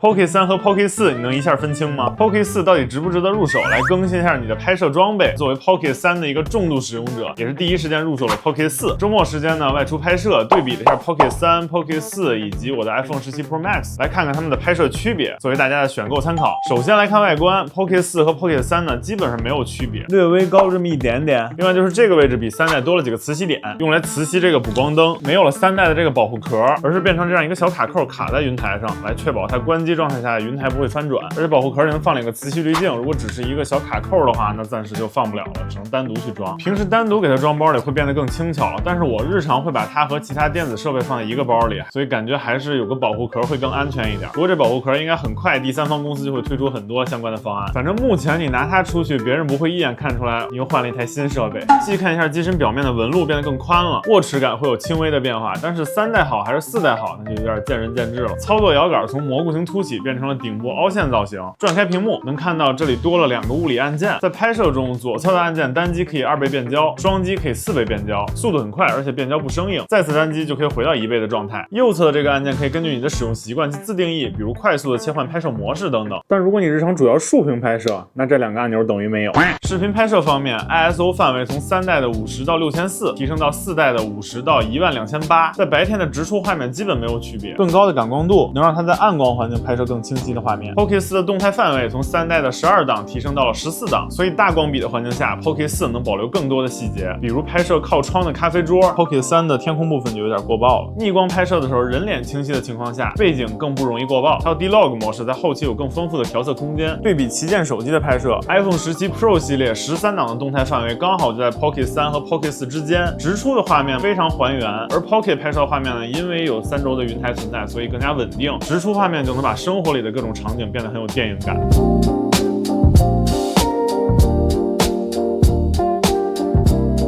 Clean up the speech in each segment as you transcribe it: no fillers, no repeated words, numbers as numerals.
Pocket 3和 Pocket 4你能一下分清吗？ Pocket 4到底值不值得入手？来更新一下你的拍摄装备。作为 Pocket 3的一个重度使用者，也是第一时间入手了 Pocket 4。周末时间呢，外出拍摄，对比了一下 Pocket 3、Pocket 4以及我的 iPhone 17 Pro Max， 来看看它们的拍摄区別，作为大家的选购参考。首先来看外观 ，Pocket 4和 Pocket 3呢，基本上没有区別，略微高这么一點點。另外就是這個位置比3代多了幾個磁吸點，用來磁吸這個補光燈，沒有了3代的這個保護殼，而是變成這樣一個小卡扣卡在雲台上，來確保它關機狀態下雲台不會翻轉。而且保護殼裡能放兩個磁吸濾鏡，如果只是一個小卡扣的話，那暫時就放不了了，只能單獨去裝。平時單獨給它裝包裡會變得更輕巧了，但是我日常會把它和其他電子設備放在一個包裡，所以感覺還是有個保護殼會更安全一點。不過這保護殼應該很快第三方公司就會推出很多相關的方案。反正目前你拿它出去，別人不會一眼看出來你又換了一台新設備。細看一下機身表面的紋路變得更寬了，握持感會有輕微的變化，但是3代好還是4代好，那就有點見仁見智了。操作搖桿從蘑菇型凸起變成了頂部凹陷造型，轉開屏幕能看到這裡多了2個物理按鍵。在拍攝中，左側的按鍵單擊可以2倍變焦，雙擊可以4倍變焦，速度很快，而且變焦不生硬。再次單擊就可以回到1倍的狀態。右側的這個按鍵可以根據你的使用習慣去自定義，比如快速的切換拍攝模式等等。但如果你日常主要豎屏拍攝，那這2個按鈕等於沒有。視頻拍攝方面 ，ISO 範圍從3代的50到6400提升到4代的50到12800，在白天的直出畫面基本沒有區別。更高的感光度能讓它在暗光環境拍攝更清晰的畫面。Pocket 4的動態範圍從3代的12檔提升到了14檔，所以大光比的環境下 ，Pocket 4能保留更多的細節，比如拍攝靠窗的咖啡桌 ，Pocket 3的天空部分就有點過曝了。逆光拍攝的時候，人臉清晰的情況下，背景更不容易過曝。還有 D-Log 模式在後期有更豐富的調色空間。對比旗艦手機的拍攝 ，iPhone 17 Pro 系列13檔的動態範圍剛好就在 Pocket 3和 Pocket 4之間，直出的畫面非常還原。而 Pocket 拍攝畫面呢，因為有3軸的雲台存在，所以更加穩定，直出畫面就能把生活裡的各種場景變得很有電影感。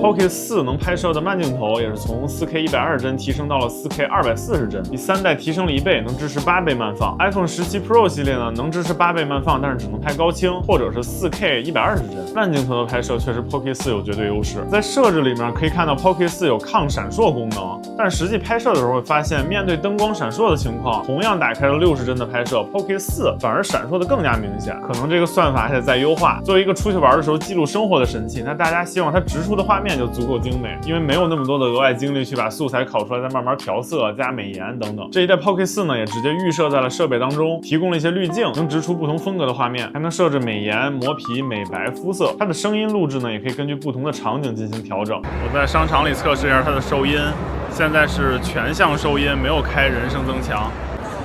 Pocket 4能拍攝的慢鏡頭也是從 4K 120幀提升到了 4K 240幀，比3代提升了1倍，能支持8倍慢放。iPhone 17 Pro 系列呢，能支持8倍慢放，但是只能拍高清或者是 4K 120幀。慢鏡頭的拍攝確實 Pocket 4有絕對優勢。在設置裡面可以看到 Pocket 4有抗閃爍功能，但實際拍攝的時候會發現，面對燈光閃爍的情況，同樣打開了60幀的拍攝 ，Pocket 4反而閃爍的更加明顯。可能這個算法還得再優化。作為一個出去玩的時候記錄生活的神器，那大家希望它直出的畫面就足夠精美，因為沒有那麼多的額外精力去把素材拷出來，再慢慢調色、加美顏等等。這一代 Pocket 4呢，也直接預設在了設備當中，提供了一些濾鏡，能直出不同風格的畫面，還能設置美顏、磨皮、美白、膚色。它的聲音錄製呢，也可以根據不同的場景進行調整。我在商場裡測試一下它的收音，現在是全向收音，沒有開人聲增強。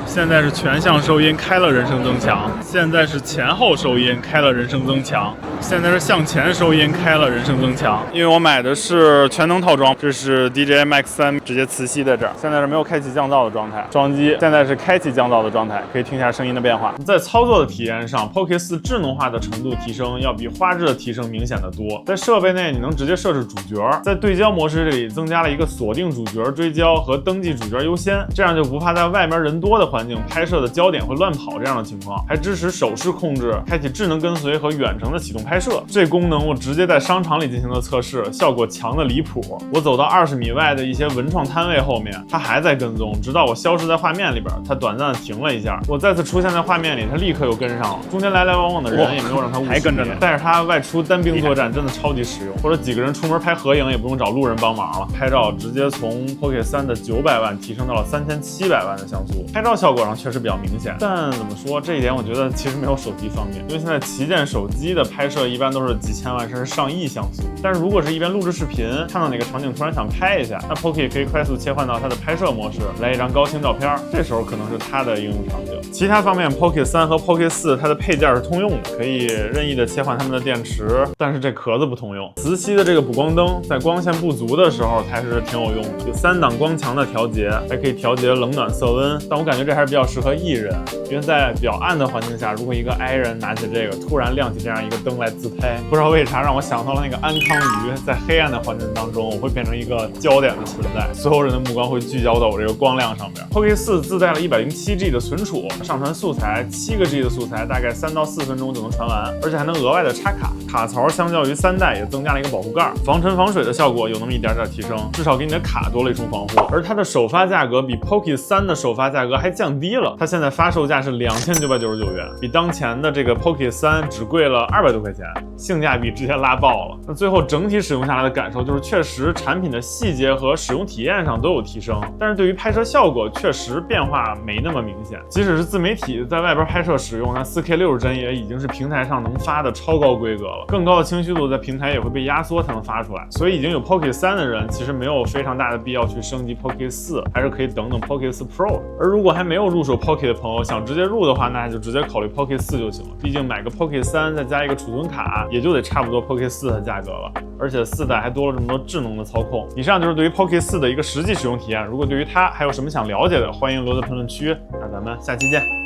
現在是全向收音，開了人聲增強。現在是前後收音，開了人聲增強。現在是向前收音，開了人聲增強。因為我買的是全能套裝，這是 DJI Max 3直接磁吸在這兒。現在是沒有開啟降噪的狀態，裝機現在是開啟降噪的狀態，可以聽一下聲音的變化。在操作的體驗上 ，Pocket 4智能化的程度提升要比畫質的提升明顯的多。在設備內，你能直接設置主角，在對焦模式這裡增加了一個鎖定主角、追焦和登記主角優先，這樣就不怕在外面人多的環境拍攝的焦點會亂跑這樣的情況，還支持手勢控制，開啟智能跟隨和遠程的啟動拍攝。這功能我直接在商場裡進行了測試，效果強的離譜。我走到20米外的一些文創攤位後面，它還在跟蹤，直到我消失在畫面裡邊，它短暫的停了一下。我再次出現在畫面裡，它立刻又跟上了。中間來來往往的人也沒有讓它誤區別，帶着它外出單兵作戰真的超級實用，或者幾個人出門拍合影也不用找路人幫忙了。拍照直接從 Pocket 3的900萬提升到了3700萬的像素，拍照效果上確實比較明顯，但怎麼說，這一點我覺得其實沒有手機方便，因為現在旗艦手機的拍攝一般都是幾千萬甚至上億像素，但是如果是一邊錄制視頻，看到哪個場景突然想拍一下，那 Pocket 可以快速切換到它的拍攝模式，來一張高清照片，這時候可能是它的應用場景。其他方面 Pocket 3和 Pocket 4它的配件是通用的，可以任意的切換它們的電池，但是這殼子不通用。磁吸的這個補光燈在光線不足的時候還是挺有用的，有3檔光強的調節，還可以調節冷暖色溫，但我感覺這還是比較適合藝人，因為在比較暗的環境下，如果一個 I 人拿起這個突然亮起這樣一個燈來自拍，不知道為啥讓我想到了那個安康魚，在黑暗的環境當中我會變成一個焦點的存在，所有人的目光會聚焦到我這個光亮上面。Pocket 4自帶了 107G 的存儲，上傳素材7個 G 的素材大概3到4分鐘就能傳完，而且還能額外的插卡。卡槽相較於3代也增加了一個保護蓋，防塵防水的效果有那麼一點點提升，至少給你的卡多了一重防護。而它的首發價格比 Pocket 3的首發價格還降降低了，它現在發售價是2999元，比当前的这個 Pocket 3只貴了200多塊錢，性價比直接拉爆了。那最後整體使用下來的感受就是，確實產品的細節和使用體驗上都有提升，但是對於拍攝效果確實變化沒那麼明顯。即使是自媒體在外邊拍攝使用，那 4K 60幀也已經是平台上能發的超高規格了，更高的清晰度在平台也會被壓縮才能發出來。所以已經有 Pocket 3的人，其實沒有非常大的必要去升級 Pocket 4，還是可以等等 Pocket 4 Pro。而如果還沒有入手 Pocket 的朋友，想直接入的話，那就直接考慮 Pocket 4就行了。畢竟買個 Pocket 3再加一個儲存卡，也就得差不多 Pocket 4的價格了。而且4代還多了這麼多智能的操控。以上就是對於 Pocket 4的一個實際使用體驗。如果對於它還有什麼想了解的，歡迎留在評論區。那咱們下期見。